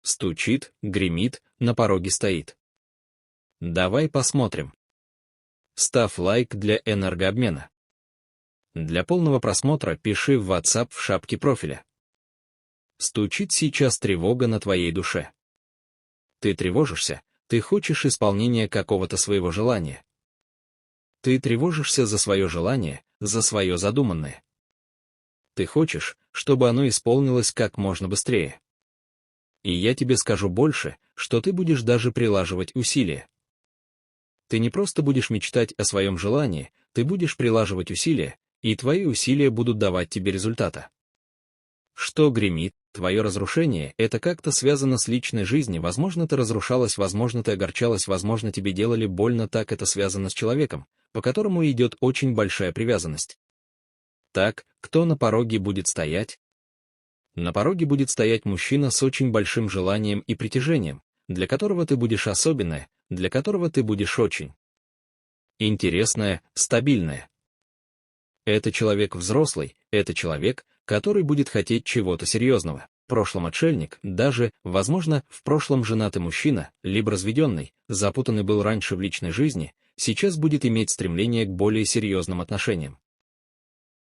Стучит, гремит, на пороге стоит. Давай посмотрим. Ставь лайк для энергообмена. Для полного просмотра пиши в WhatsApp в шапке профиля. Стучит сейчас тревога на твоей душе. Ты тревожишься, ты хочешь исполнения какого-то своего желания. Ты тревожишься за свое желание, за свое задуманное. Ты хочешь, чтобы оно исполнилось как можно быстрее. И я тебе скажу больше, что ты будешь даже прилаживать усилия. Ты не просто будешь мечтать о своем желании, ты будешь прилаживать усилия, и твои усилия будут давать тебе результата. Что гремит, твое разрушение, это как-то связано с личной жизнью, возможно, ты разрушалась, возможно, ты огорчалась, возможно, тебе делали больно, так это связано с человеком, по которому идет очень большая привязанность. Так, кто на пороге будет стоять? На пороге будет стоять мужчина с очень большим желанием и притяжением, для которого ты будешь особенная, для которого ты будешь очень интересная, стабильная. Это человек взрослый, это человек, который будет хотеть чего-то серьезного. В прошлом отшельник, даже, возможно, в прошлом женатый мужчина, либо разведенный, запутанный был раньше в личной жизни, сейчас будет иметь стремление к более серьезным отношениям.